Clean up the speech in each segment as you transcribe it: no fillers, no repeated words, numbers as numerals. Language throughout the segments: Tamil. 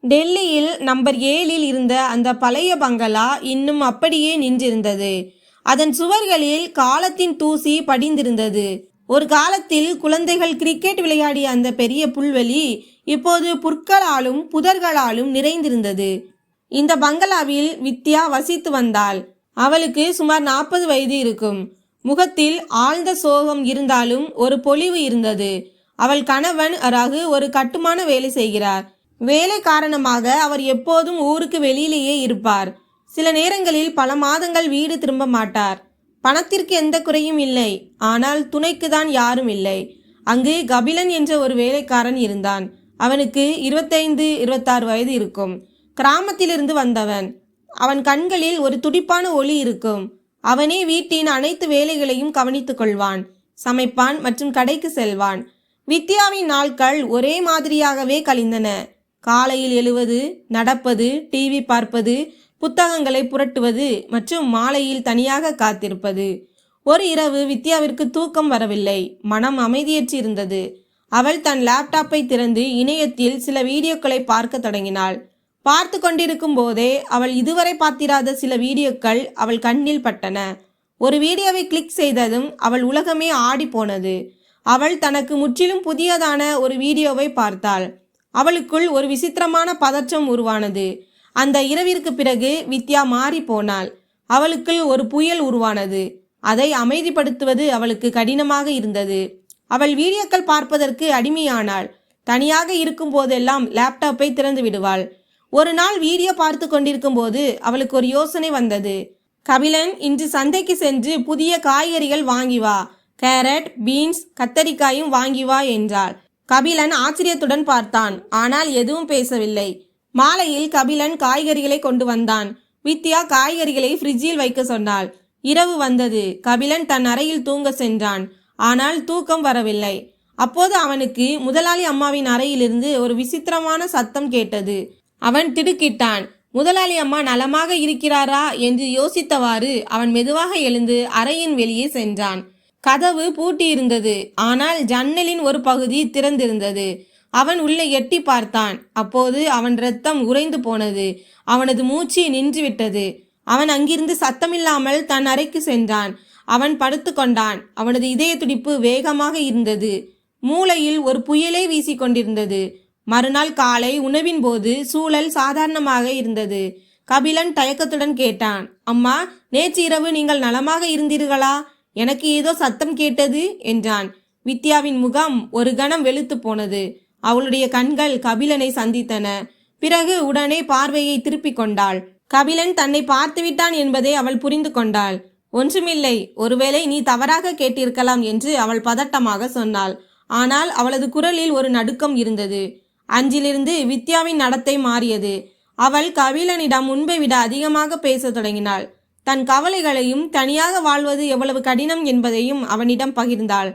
டெல்லியில் நம்பர் 7இல் இருந்த அந்த பழைய பங்களா இன்னும் அப்படியே நின்றிருந்தது. அதன் சுவர்களில் காலத்தின் தூசி படிந்திருந்தது. ஒரு காலத்தில் குழந்தைகள் கிரிக்கெட் விளையாடிய அந்த பெரிய புல்வெளி இப்போது புற்களாலும் புதர்களாலும் நிறைந்திருந்தது. இந்த பங்களாவில் வித்யா வசித்து வந்தாள். அவளுக்கு சுமார் 40 வயது இருக்கும். முகத்தில் ஆழ்ந்த சோகம் இருந்தாலும் ஒரு பொலிவு இருந்தது. அவள் கணவன் ரகு ஒரு கட்டுமான வேலை செய்கிறார். வேலை காரணமாக அவர் எப்போதும் ஊருக்கு வெளியிலேயே இருப்பார். சில நேரங்களில் பல மாதங்கள் வீடு திரும்ப மாட்டார். பணத்திற்கு எந்த குறையும் இல்லை. ஆனால் துணைக்கு தான் யாரும் இல்லை. அங்கு கபிலன் என்ற ஒரு வேலைக்காரன் இருந்தான். அவனுக்கு 25-26 வயது இருக்கும். கிராமத்திலிருந்து வந்தவன். அவன் கண்களில் ஒரு துடிப்பான ஒளி இருக்கும். அவனே வீட்டின் அனைத்து வேலைகளையும் கவனித்துக் கொள்வான். சமைப்பான் மற்றும் கடைக்கு செல்வான். வித்யாவின் நாட்கள் ஒரே மாதிரியாகவே கழிந்தன. காலையில் எழுவது, நடப்பது, டிவி பார்ப்பது, புத்தகங்களை புரட்டுவது மற்றும் மாலையில் தனியாக காத்திருப்பது. ஒரு இரவு வித்யாவிற்கு தூக்கம் வரவில்லை. மனம் அமைதியற்று இருந்தது. அவள் தன் லேப்டாப்பை திறந்து இணையத்தில் சில வீடியோக்களை பார்க்க தொடங்கினாள். பார்த்து கொண்டிருக்கும் போதே அவள் இதுவரை பார்த்திராத சில வீடியோக்கள் அவள் கண்ணில் பட்டன. ஒரு வீடியோவை கிளிக் செய்ததும் அவள் உலகமே ஆடி போனது. அவள் தனக்கு முற்றிலும் புதியதான ஒரு வீடியோவை பார்த்தாள். அவளுக்குள் ஒரு விசித்திரமான பதற்றம் உருவானது. அந்த இரவிற்கு பிறகு வித்யா மாறி போனாள். அவளுக்குள் ஒரு புயல் உருவானது. அதை அமைதிப்படுத்துவது அவளுக்கு கடினமாக இருந்தது. அவள் வீடியோக்கள் பார்ப்பதற்கு அடிமையானாள். தனியாக இருக்கும் போதெல்லாம் லேப்டாப்பை திறந்து விடுவாள். ஒரு நாள் வீடியோ பார்த்து கொண்டிருக்கும் போது அவளுக்கு ஒரு யோசனை வந்தது. கபிலன் இன்று சந்தைக்கு சென்று புதிய காய்கறிகள் வாங்கி வா, கேரட், பீன்ஸ், கத்தரிக்காயும் வாங்கி வா என்றாள். கபிலன் ஆச்சரியத்துடன் பார்த்தான். ஆனால் எதுவும் பேசவில்லை. மாலையில் கபிலன் காய்கறிகளை கொண்டு வந்தான். வித்யா காய்கறிகளை ஃப்ரிட்ஜில் வைக்க சொன்னாள். இரவு வந்தது. கபிலன் தன் அறையில் தூங்க சென்றான். ஆனால் தூக்கம் வரவில்லை. அப்போது அவனுக்கு முதலாளி அம்மாவின் அறையிலிருந்து ஒரு விசித்திரமான சத்தம் கேட்டது. அவன் திடுக்கிட்டான். முதலாளி அம்மா நலமாக இருக்கிறாரா என்று யோசித்தவாறு அவன் மெதுவாக எழுந்து அறையின் வெளியே சென்றான். கதவு பூட்டியிருந்தது. ஆனால் ஜன்னலின் ஒரு பகுதி திறந்திருந்தது. அவன் உள்ளே எட்டி பார்த்தான். அப்போது அவன் இரத்தம் உறைந்து போனது. அவனது மூச்சு நின்றுவிட்டது. அவன் அங்கிருந்து சத்தமில்லாமல் தன் அறைக்கு சென்றான். அவன் படுத்து கொண்டான். அவனது இதய துடிப்பு வேகமாக இருந்தது. மூளையில் ஒரு புயலே வீசிக்கொண்டிருந்தது. மறுநாள் காலை உணவின் போது சூழல் சாதாரணமாக இருந்தது. கபிலன் தயக்கத்துடன் கேட்டான், அம்மா, நேற்று இரவு நீங்கள் நலமாக இருந்தீர்களா? எனக்கு ஏதோ சத்தம் கேட்டது என்றான். வித்யாவின் முகம் ஒரு கணம் வெளுத்து போனது. அவளுடைய கண்கள் கபிலனை சந்தித்தன. பிறகு உடனே பார்வையை திருப்பிக் கொண்டாள். கபிலன் தன்னை பார்த்துவிட்டான் என்பதை அவள் புரிந்து கொண்டாள். ஒன்றுமில்லை, ஒருவேளை நீ தவறாக கேட்டிருக்கலாம் என்று அவள் பதட்டமாக சொன்னாள். ஆனால் அவளது குரலில் ஒரு நடுக்கம் இருந்தது. அன்றிலிருந்து வித்யாவின் நடத்தை மாறியது. அவள் கபிலனிடம் முன்பை விட அதிகமாக பேசத் தொடங்கினாள். தன் கவலைகளையும் தனியாக வாழ்வது எவ்வளவு கடினம் என்பதையும் அவனிடம் பகிர்ந்தாள்.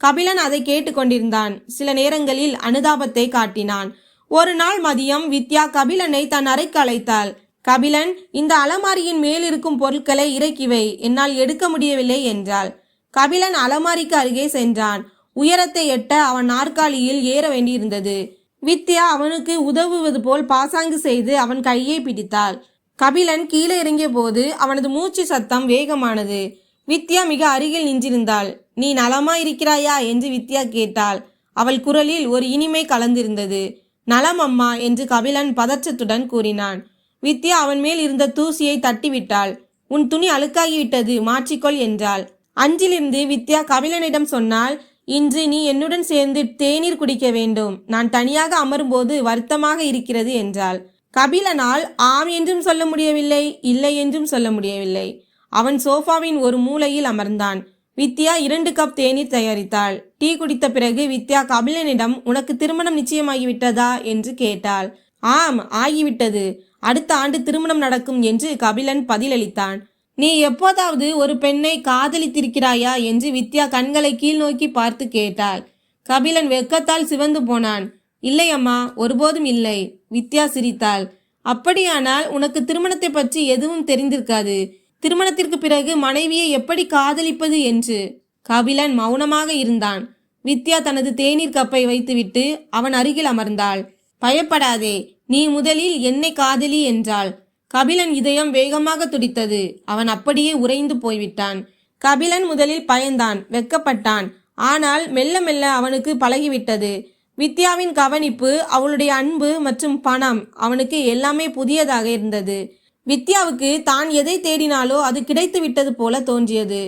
கபிலன் அதை கேட்டுக்கொண்டிருந்தான். சில நேரங்களில் அனுதாபத்தை காட்டினான். ஒரு நாள் மதியம் வித்யா கபிலனை தன் அறைக்கு அழைத்தாள். கபிலன், இந்த அலமாரியின் மேல் இருக்கும் பொருட்களை இறக்கி வை, என்னால் எடுக்க முடியவில்லை என்றாள். கபிலன் அலமாரிக்கு அருகே சென்றான். உயரத்தை எட்ட அவன் நாற்காலியில் ஏற வேண்டியிருந்தது. வித்யா அவனுக்கு உதவுவது போல் பாசாங்கு செய்து அவன் கையை பிடித்தாள். கபிலன் கீழே இறங்கிய போது அவனது மூச்சு சத்தம் வேகமானது. வித்யா மிக அருகில் நின்றிருந்தாள். நீ நலமா இருக்கிறாயா என்று வித்யா கேட்டாள். அவள் குரலில் ஒரு இனிமை கலந்திருந்தது. நலம் அம்மா என்று கபிலன் பதற்றத்துடன் கூறினான். வித்யா அவன் மேல் இருந்த தூசியை தட்டிவிட்டாள். உன் துணி அழுக்காகிவிட்டது, மாற்றிக்கொள் என்றாள். அன்றிலிருந்து வித்யா கபிலனிடம் சொன்னாள், இன்று நீ என்னுடன் சேர்ந்து தேநீர் குடிக்க வேண்டும். நான் தனியாக அமரும்போது வருத்தமாக இருக்கிறது என்றாள். கபிலனால் ஆம் என்றும் சொல்ல முடியவில்லை, இல்லை என்றும் சொல்ல முடியவில்லை. அவன் சோஃபாவின் ஒரு மூலையில் அமர்ந்தான். வித்யா 2 கப் தேநீர் தயாரித்தாள். டீ குடித்த பிறகு வித்யா கபிலனிடம், உனக்கு திருமணம் நிச்சயமாகிவிட்டதா என்று கேட்டாள். ஆம், ஆகிவிட்டது. அடுத்த ஆண்டு திருமணம் நடக்கும் என்று கபிலன் பதிலளித்தான். நீ எப்போதாவது ஒரு பெண்ணை காதலித்திருக்கிறாயா என்று வித்யா கண்களை கீழ் நோக்கி பார்த்து கேட்டாள். கபிலன் வெட்கத்தால் சிவந்து போனான். இல்லை அம்மா, ஒருபோதும் இல்லை. வித்யா சிரித்தாள். அப்படியானால் உனக்கு திருமணத்தை பற்றி எதுவும் தெரிந்திருக்காது. திருமணத்திற்கு பிறகு மனைவியை எப்படி காதலிப்பது என்று. கபிலன் மௌனமாக இருந்தான். வித்யா தனது தேநீர் கப்பை வைத்துவிட்டு அவன் அருகில் அமர்ந்தாள். பயப்படாதே, நீ முதலில் என்னை காதலி என்றாள். கபிலன் இதயம் வேகமாக துடித்தது. அவன் அப்படியே உறைந்து போய்விட்டான். கபிலன் முதலில் பயந்தான், வெட்கப்பட்டான். ஆனால் மெல்ல மெல்ல அவனுக்கு பழகிவிட்டது. வித்யாவின் கவனிப்பு, அவளுடைய அன்பு மற்றும் பணம், அவனுக்கு எல்லாமே புதியதாக இருந்தது. வித்யாவுக்கு தான் எதை தேடினாலோ அது கிடைத்து விட்டது போல தோன்றியது.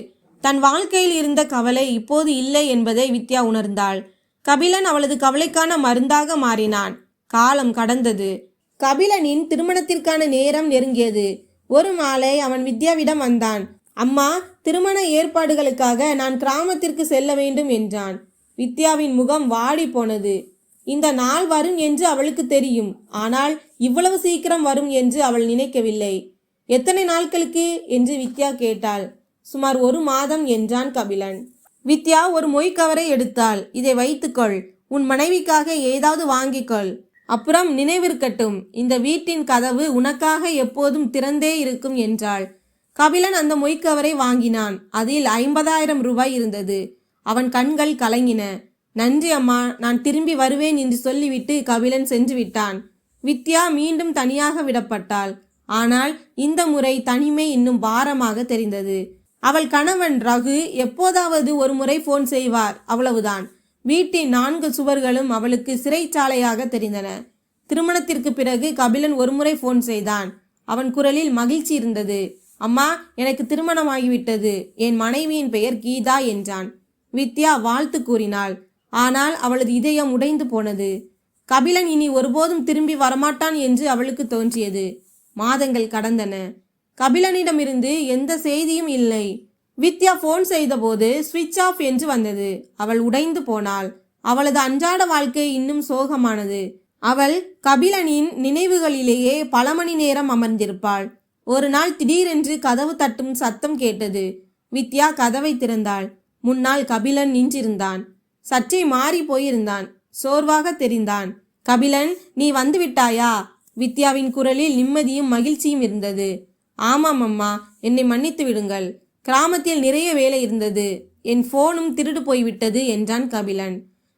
தன் வாழ்க்கையில் இருந்த கவலை இப்போது இல்லை என்பதை வித்யா உணர்ந்தாள். கபிலன் அவளது கவலைக்கான மருந்தாக மாறினான். காலம் கடந்தது. கபிலனின் திருமணத்திற்கான நேரம் நெருங்கியது. ஒரு மாலை அவன் வித்யாவிடம் வந்தான். அம்மா, திருமண ஏற்பாடுகளுக்காக நான் கிராமத்திற்கு செல்ல வேண்டும் என்றான். வித்யாவின் முகம் வாடி போனது. இந்த நாள் வரும் என்று அவளுக்கு தெரியும். ஆனால் இவ்வளவு சீக்கிரம் வரும் என்று அவள் நினைக்கவில்லை. எத்தனை நாட்களுக்கு என்று வித்யா கேட்டாள். சுமார் 1 மாதம் என்றான் கபிலன். வித்யா ஒரு மொய்க்கவரை எடுத்தாள். இதை வைத்துக்கொள், உன் மனைவிக்காக ஏதாவது வாங்கிக்கொள். அப்புறம் நினைவிருக்கட்டும், இந்த வீட்டின் கதவு உனக்காக எப்போதும் திறந்தே இருக்கும் என்றாள். கபிலன் அந்த மொய்க்கவரை வாங்கினான். அதில் 50,000 ரூபாய் இருந்தது. அவன் கண்கள் கலங்கின. நன்றி அம்மா, நான் திரும்பி வருவேன் என்று சொல்லிவிட்டு கபிலன் சென்று விட்டான். வித்யா மீண்டும் தனியாக விடப்பட்டாள். ஆனால் இந்த முறை தனிமை இன்னும் பாரமாக தெரிந்தது. அவள் கணவன் ரகு எப்போதாவது ஒரு முறை போன் செய்வார், அவ்வளவுதான். வீட்டின் 4 சுவர்களும் அவளுக்கு சிறைச்சாலையாக தெரிந்தன. திருமணத்திற்கு பிறகு கபிலன் ஒரு முறை போன் செய்தான். அவன் குரலில் மகிழ்ச்சி இருந்தது. அம்மா, எனக்கு திருமணமாகிவிட்டது. என் மனைவியின் பெயர் கீதா என்றான். வித்யா வாழ்த்து கூறினாள். ஆனால் அவளது இதயம் உடைந்து போனது. கபிலன் இனி ஒருபோதும் திரும்பி வரமாட்டான் என்று அவளுக்கு தோன்றியது. மாதங்கள் கடந்தன. கபிலனிடமிருந்து எந்த செய்தியும் இல்லை. வித்யா போன் செய்தபோது ஸ்விட்ச் ஆஃப் என்று வந்தது. அவள் உடைந்து போனாள். அவளது அன்றாட வாழ்க்கை இன்னும் சோகமானது. அவள் கபிலனின் நினைவுகளிலேயே பல மணி நேரம் அமர்ந்திருப்பாள். ஒரு நாள் திடீரென்று கதவு தட்டும் சத்தம் கேட்டது. வித்யா கதவை திறந்தாள். முன்னால் கபிலன் நின்றிருந்தான். சற்றே மாறி போயிருந்தான். சோர்வாக தெரிந்தான். கபிலன், நீ வந்து விட்டாயா? வித்யாவின் குரலில் நிம்மதியும் மகிழ்ச்சியும் இருந்தது. ஆமாம் அம்மா, என்னை மன்னித்து விடுங்கள். கிராமத்தில் நிறைய வேலை இருந்தது. என் போனும் திருடு போய்விட்டது என்றான் கபிலன்.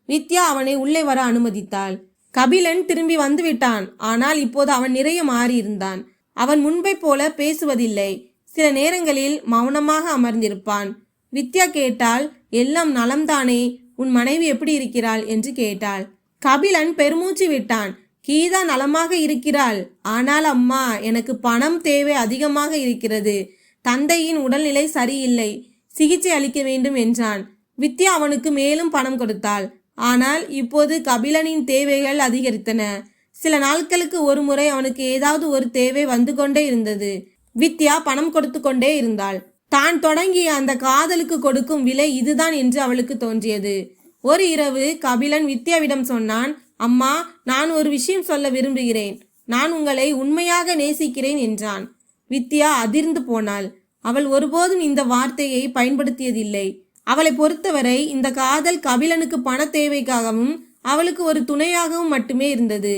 வித்யா அவனை உள்ளே வர அனுமதித்தாள். கபிலன் திரும்பி வந்து விட்டான். ஆனால் இப்போது அவன் நிறைய மாறியிருந்தான். அவன் முன்பை போல பேசுவதில்லை. சில நேரங்களில் மௌனமாக அமர்ந்திருப்பான். வித்யா கேட்டாள், எல்லாம் நலம்தானே? உன் மனைவி எப்படி இருக்கிறாள் என்று கேட்டாள். கபிலன் பெருமூச்சு விட்டான். கீதா நலமாக இருக்கிறாள். ஆனால் அம்மா, எனக்கு பணம் தேவை அதிகமாக இருக்கிறது. தந்தையின் உடல்நிலை சரியில்லை. சிகிச்சை அளிக்க வேண்டும் என்றான். வித்யா அவனுக்கு மேலும் பணம் கொடுத்தாள். ஆனால் இப்போது கபிலனின் தேவைகள் அதிகரித்தன. சில நாட்களுக்கு ஒரு முறை அவனுக்கு ஏதாவது ஒரு தேவை வந்து கொண்டே இருந்தது. வித்யா பணம் கொடுத்து கொண்டே இருந்தாள். தான் தொடங்கிய அந்த காதலுக்கு கொடுக்கும் விலை இதுதான் என்று அவளுக்கு தோன்றியது. ஒரு இரவு கபிலன் வித்யாவிடம் சொன்னான். அம்மா, நான் ஒரு விஷயம் சொல்ல விரும்புகிறேன். நான் உங்களை உண்மையாக நேசிக்கிறேன் என்றான். வித்யா அதிர்ந்து போனாள். அவள் ஒருபோதும் இந்த வார்த்தையை பயன்படுத்தியதில்லை. அவளை பொறுத்தவரை இந்த காதல் கபிலனுக்கு பண தேவைக்காகவும் அவளுக்கு ஒரு துணையாகவும் மட்டுமே இருந்தது.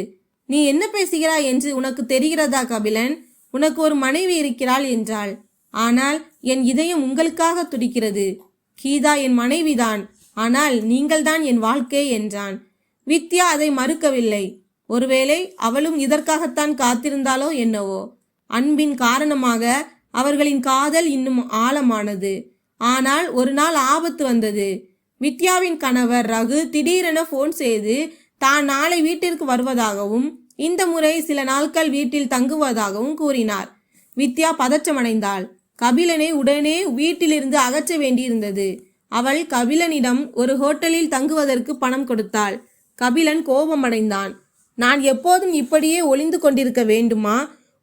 நீ என்ன பேசுகிறாய் என்று உனக்கு தெரிகிறதா கபிலன்? உனக்கு ஒரு மனைவி இருக்கிறாள் என்றாள். ஆனால் என் இதயம் உங்களுக்காக துடிக்கிறது. கீதா என் மனைவிதான். ஆனால் நீங்கள்தான் என் வாழ்க்கை என்றான். வித்யா அதை மறுக்கவில்லை. ஒருவேளை அவளும் இதற்காகத்தான் காத்திருந்தாளோ என்னவோ. அன்பின் காரணமாக அவர்களின் காதல் இன்னும் ஆழமானது. ஆனால் ஒரு நாள் ஆபத்து வந்தது. வித்யாவின் கணவர் ரகு திடீரென போன் செய்து தான் நாளை வீட்டிற்கு வருவதாகவும் இந்த முறை சில நாட்கள் வீட்டில் தங்குவதாகவும் கூறினார். வித்யா பதற்றமடைந்தாள். கபிலனை உடனே வீட்டிலிருந்து அகற்ற வேண்டியிருந்தது. அவள் கபிலனிடம் ஒரு ஹோட்டலில் தங்குவதற்கு பணம் கொடுத்தாள். கபிலன் கோபமடைந்தான். நான் எப்போதும் இப்படியே ஒளிந்து கொண்டிருக்க வேண்டுமா?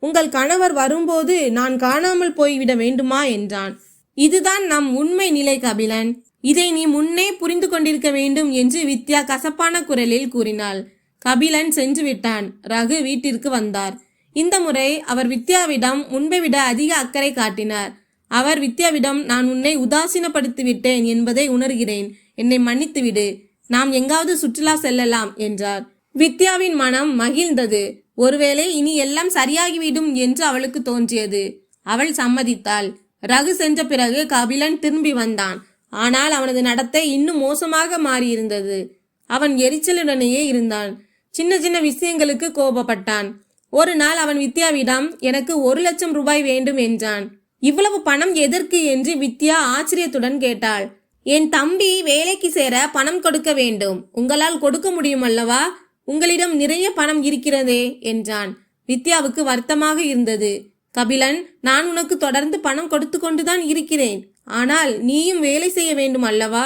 உங்கள் கணவர் வரும்போது நான் காணாமல் போய்விட வேண்டுமா என்றான். இதுதான் நம் உண்மை நிலை கபிலன். இதை நீ முன்னே புரிந்து கொண்டிருக்க வேண்டும் என்று வித்யா கசப்பான குரலில் கூறினாள். கபிலன் சென்று விட்டான். ரகு வீட்டிற்கு வந்தார். இந்த முறை அவர் வித்யாவிடம் முன்பை விட அதிக அக்கறை காட்டினார். அவர் வித்யாவிடம், நான் உன்னை உதாசீனப்படுத்தி விட்டேன் என்பதை உணர்கிறேன். என்னை மன்னித்துவிடு. நாம் எங்காவது சுற்றுலா செல்லலாம் என்றார். வித்யாவின் மனம் மகிழ்ந்தது. ஒருவேளை இனி எல்லாம் சரியாகிவிடும் என்று அவளுக்கு தோன்றியது. அவள் சம்மதித்தாள். ரகு சென்ற பிறகு கபிலன் திரும்பி வந்தான். ஆனால் அவனது நடத்தை இன்னும் மோசமாக மாறியிருந்தது. அவன் எரிச்சலுடனேயே இருந்தான். சின்ன சின்ன விஷயங்களுக்கு கோபப்பட்டான். ஒரு நாள் அவன் வித்யாவிடம் எனக்கு 1,00,000 ரூபாய் வேண்டும் என்றான். இவ்வளவு பணம் எதற்கு என்று வித்யா ஆச்சரியத்துடன் கேட்டாள். என் தம்பி வேலைக்கு சேர பணம் கொடுக்க வேண்டும். உங்களால் கொடுக்க முடியும் அல்லவா? உங்களிடம் நிறைய பணம் இருக்கிறதே என்றான். வித்யாவுக்கு வருத்தமாக இருந்தது. கபிலன், நான் உனக்கு தொடர்ந்து பணம் கொடுத்து கொண்டுதான் இருக்கிறேன். ஆனால் நீயும் வேலை செய்ய வேண்டும் அல்லவா?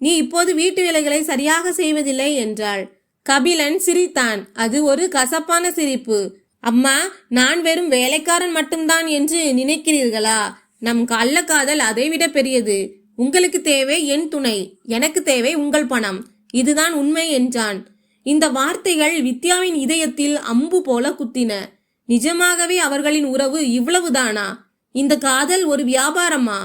நீ இப்போது வீட்டு வேலைகளை சரியாக செய்வதில்லை என்றாள். கபிலன் சிரித்தான். அது ஒரு கசப்பான சிரிப்பு. அம்மா, நான் வெறும் வேலைக்காரன் மட்டும்தான் என்று நினைக்கிறீர்களா? நம் கள்ளக்காதல் அதைவிட பெரியது. உங்களுக்கு தேவை என் துணை, எனக்கு தேவை உங்கள் பணம். இதுதான் உண்மை என்றான். இந்த வார்த்தைகள் வித்யாவின் இதயத்தில் அம்பு போல குத்தின. நிஜமாகவே அவர்களின் உறவு இவ்வளவுதானா? இந்த காதல் ஒரு வியாபாரமா?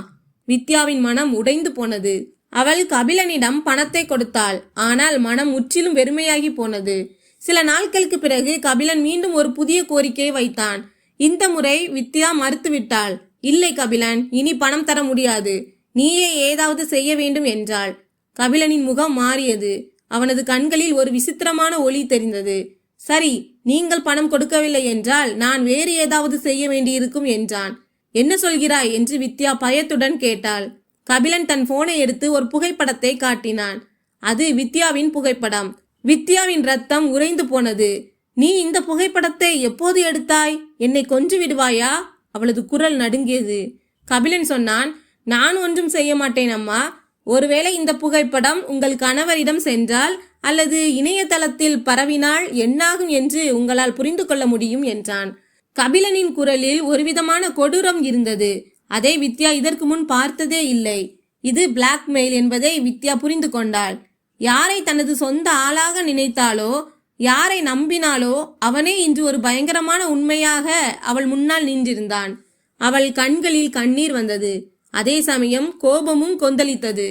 வித்யாவின் மனம் உடைந்து போனது. அவள் கபிலனிடம் பணத்தை கொடுத்தாள். ஆனால் மனம் முற்றிலும் வெறுமையாகி போனது. சில நாட்களுக்கு பிறகு கபிலன் மீண்டும் ஒரு புதிய கோரிக்கையை வைத்தான். இந்த முறை வித்யா மறுத்துவிட்டாள். இல்லை கபிலன், இனி பணம் தர முடியாது. நீயே ஏதாவது செய்ய வேண்டும் என்றாள். கபிலனின் முகம் மாறியது. அவனது கண்களில் ஒரு விசித்திரமான ஒளி தெரிந்தது. சரி, நீங்கள் பணம் கொடுக்கவில்லை என்றால் நான் வேறு ஏதாவது செய்ய வேண்டியிருக்கும் என்றான். என்ன சொல்கிறாய் என்று வித்யா பயத்துடன் கேட்டாள். கபிலன் தன் போனை எடுத்து ஒரு புகைப்படத்தை காட்டினான். அது வித்யாவின் புகைப்படம். வித்யாவின் ரத்தம் உறைந்து போனது. நீ இந்த புகைப்படத்தை எப்போது எடுத்தாய்? என்னை கொன்று விடுவாயா? அவளது குரல் நடுங்கியது. கபிலன் சொன்னான், நான் ஒன்றும் செய்ய மாட்டேன் அம்மா. ஒருவேளை இந்த புகைப்படம் உங்கள் கணவரிடம் சென்றால் அல்லது இணையதளத்தில் பரவினால் என்னாகும் என்று உங்களால் புரிந்து கொள்ள முடியும் என்றான். கபிலனின் குரலில் ஒருவிதமான கொடூரம் இருந்தது. அதை வித்யா இதற்கு முன் பார்த்ததே இல்லை. இது பிளாக்மெயில் என்பதை வித்யா புரிந்து கொண்டாள். யாரை தனது சொந்த ஆளாக நினைத்தாலோ, யாரை நம்பினாலோ அவனே இன்று ஒரு பயங்கரமான உண்மையாக அவள் முன்னால் நின்றிருந்தான். அவள் கண்களில் கண்ணீர் வந்தது. அதே சமயம் கோபமும் கொந்தளித்தது.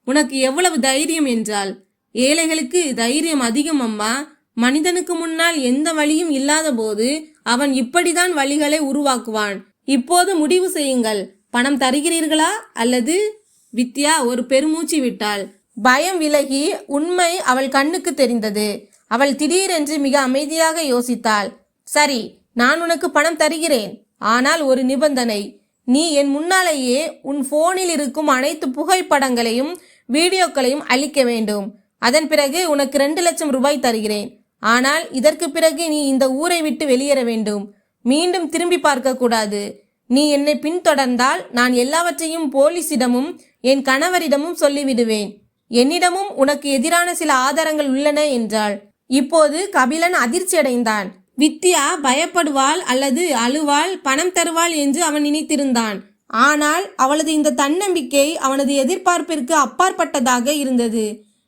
உனக்கு எவ்வளவு தைரியம் என்றாள். ஏழைகளுக்கு தைரியம் அதிகம் அம்மா. மனிதனுக்கு முன்னால் எந்த வழியும் இல்லாத போது அவன் இப்படிதான் வழிகளை உருவாக்குவான். இப்போது முடிவு செய்யுங்கள். பணம் தருகிறீர்களா அல்லது? வித்யா ஒரு பெருமூச்சு விட்டாள். பயம் விலகி உண்மை அவள் கண்ணுக்கு தெரிந்தது. அவள் திடீரென்று மிக அமைதியாக யோசித்தாள். சரி, நான் உனக்கு பணம் தருகிறேன். ஆனால் ஒரு நிபந்தனை. நீ என் முன்னாலேயே உன் போனில் இருக்கும் அனைத்து புகைப்படங்களையும் வீடியோக்களையும் அழிக்க வேண்டும். அதன் பிறகு உனக்கு 2,00,000 ரூபாய் தருகிறேன். ஆனால் இதற்கு பிறகு நீ இந்த ஊரை விட்டு வெளியேற வேண்டும். மீண்டும் திரும்பி பார்க்க கூடாது. நீ என்னை பின்தொடர்ந்தால் நான் எல்லாவற்றையும் போலீசிடமும் என் கணவரிடமும் சொல்லிவிடுவேன். என்னிடமும் உனக்கு எதிரான சில ஆதாரங்கள் உள்ளன என்றாள். இப்போது கபிலன் அதிர்ச்சி அடைந்தான். வித்யா பயப்படுவாள் அல்லது அழுவாள், பணம் தருவாள் என்று அவன் நினைத்திருந்தான். ஆனால் அவளது இந்த தன்னம்பிக்கை அவனது எதிர்பார்ப்பிற்கு அப்பாற்பட்டதாக இருந்தது.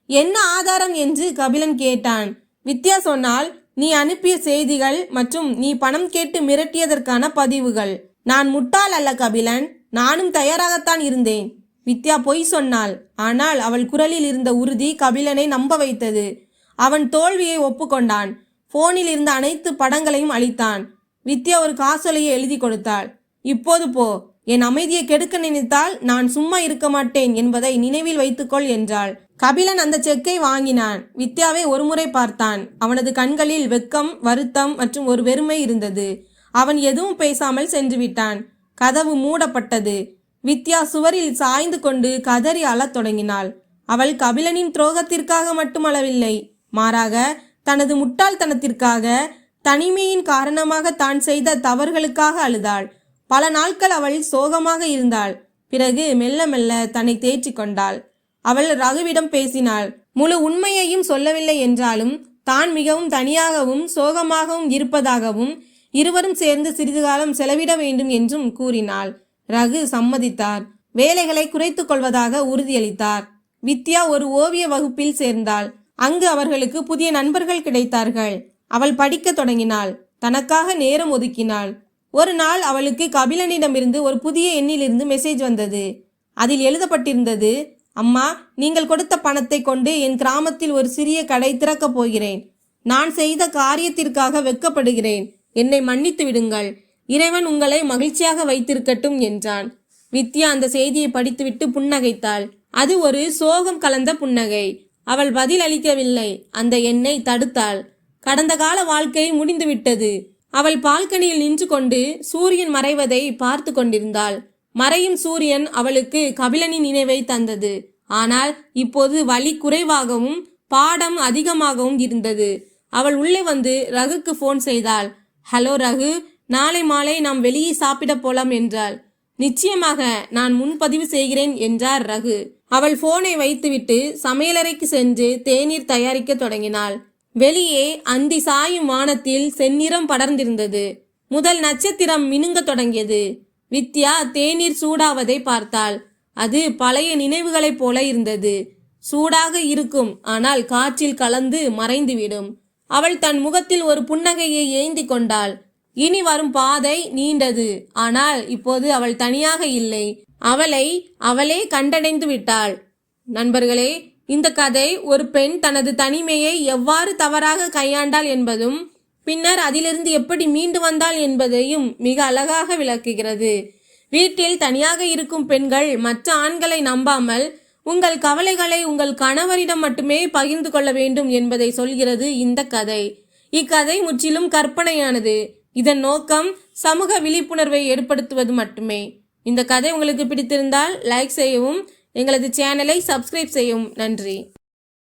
என்ன ஆதாரம் என்று கபிலன் கேட்டான். வித்யா சொன்னால், நீ அனுப்பிய செய்திகள் மற்றும் நீ பணம் கேட்டு மிரட்டியதற்கான பதிவுகள். நான் முட்டாள் அல்ல கபிலன், நானும் தயாராகத்தான் இருந்தேன். வித்யா பொய் சொன்னாள். ஆனால் அவள் குரலில் இருந்த உறுதி கபிலனை நம்ப வைத்தது. அவன் தோல்வியை ஒப்புக்கொண்டான். போனில் இருந்த அனைத்து படங்களையும் அழித்தான். வித்யா ஒரு காசோலையை எழுதி கொடுத்தாள். இப்போது போ. என் அமைதியை கெடுக்க நினைத்தால் நான் சும்மா இருக்க மாட்டேன் என்பதை நினைவில் வைத்துக்கொள் என்றாள். கபிலன் அந்த செக்கை வாங்கினான். வித்யாவை ஒருமுறை பார்த்தான். அவனது கண்களில் வெட்கம், வருத்தம் மற்றும் ஒரு வெறுமை இருந்தது. அவன் எதுவும் பேசாமல் சென்று விட்டான். கதவு மூடப்பட்டது. வித்யா சுவரில் சாய்ந்து கொண்டு கதறி அழத் தொடங்கினாள். அவள் கபிலனின் துரோகத்திற்காக மட்டுமளவில்லை, மாறாக தனது முட்டாள்தனத்திற்காக, தனிமையின் காரணமாக தான் செய்த தவறுகளுக்காக அழுதாள். பல நாட்கள் அவள் சோகமாக இருந்தாள். பிறகு மெல்ல மெல்ல தன்னை தேற்றிக் கொண்டாள். அவள் ரகுவிடம் பேசினாள். முழு உண்மையையும் சொல்லவில்லை என்றாலும் தான் மிகவும் தனியாகவும் சோகமாகவும் இருப்பதாகவும் இருவரும் சேர்ந்து சிறிது காலம் செலவிட வேண்டும் என்றும் கூறினாள். ரகு சம்மதித்தார். வேலைகளை குறைத்துக் கொள்வதாக உறுதியளித்தார். வித்யா ஒரு ஓவிய வகுப்பில் சேர்ந்தாள். அங்கு அவர்களுக்கு புதிய நண்பர்கள் கிடைத்தார்கள். அவள் படிக்க தொடங்கினாள். தனக்காக நேரம் ஒதுக்கினாள். ஒரு நாள் அவளுக்கு கபிலனிடமிருந்து ஒரு புதிய எண்ணிலிருந்து மெசேஜ் வந்தது. அதில் எழுதப்பட்டிருந்தது, அம்மா, நீங்கள் கொடுத்த பணத்தை கொண்டு என் கிராமத்தில் ஒரு சிறிய கடை திறக்கப் போகிறேன். நான் செய்த காரியத்திற்காக வெட்கப்படுகிறேன். என்னை மன்னித்து விடுங்கள். இறைவன் உங்களை மகிழ்ச்சியாக வைத்திருக்கட்டும் என்றான். வித்யா அந்த செய்தியை படித்துவிட்டு புன்னகைத்தாள். அது ஒரு சோகம் கலந்த புன்னகை. அவள் பதில் அளிக்கவில்லை. அந்த எண்ணை தடுத்தாள். கடந்த கால வாழ்க்கை முடிந்துவிட்டது. அவள் பால்கனியில் நின்று கொண்டு சூரியன் மறைவதை பார்த்து கொண்டிருந்தாள். மறையும் சூரியன் அவளுக்கு கபிலனின் நினைவை தந்தது. ஆனால் இப்போது வலி குறைவாகவும் பாடம் அதிகமாகவும் இருந்தது. அவள் உள்ளே வந்து ரகுக்கு போன் செய்தாள். ஹலோ ரகு, நாளை மாலை நாம் வெளியே சாப்பிட போலாம் என்றாள். நிச்சயமாக, நான் முன்பதிவு செய்கிறேன் என்றார் ரகு. அவள் போனை வைத்துவிட்டு சமையலறைக்கு சென்று தேநீர் தயாரிக்க தொடங்கினாள். வெளியே அந்தி சாயும் வானத்தில் செந்நிறம் படர்ந்திருந்தது. முதல் நட்சத்திரம் மினுங்க தொடங்கியது. வித்யா தேநீர் சூடாவதை பார்த்தாள். அது பழைய நினைவுகளைப் போல இருந்தது. சூடாக இருக்கும், ஆனால் காற்றில் கலந்து மறைந்துவிடும். அவள் தன் முகத்தில் ஒரு புன்னகையை ஏந்தி கொண்டாள். இனி வரும் பாதை நீண்டது. ஆனால் இப்போது அவள் தனியாக இல்லை. அவளே கண்டடைந்து விட்டாள். நண்பர்களே, இந்த கதை ஒரு பெண் தனது தனிமையை எவ்வாறு தவறாக கையாண்டாள் என்பதும் பின்னர் அதிலிருந்து எப்படி மீண்டு வந்தாள் என்பதையும் மிக அழகாக விளக்குகிறது. வீட்டில் தனியாக இருக்கும் பெண்கள் மற்ற ஆண்களை நம்பாமல் உங்கள் கவலைகளை உங்கள் கணவரிடம் மட்டுமே பகிர்ந்து கொள்ள வேண்டும் என்பதை சொல்கிறது இந்த கதை. இக்கதை முற்றிலும் கற்பனையானது. இதன் நோக்கம் சமூக விழிப்புணர்வை ஏற்படுத்துவது மட்டுமே. இந்த கதை உங்களுக்கு பிடித்திருந்தால் லைக் செய்யவும், எங்களது சேனலை சப்ஸ்கிரைப் செய்யவும். நன்றி.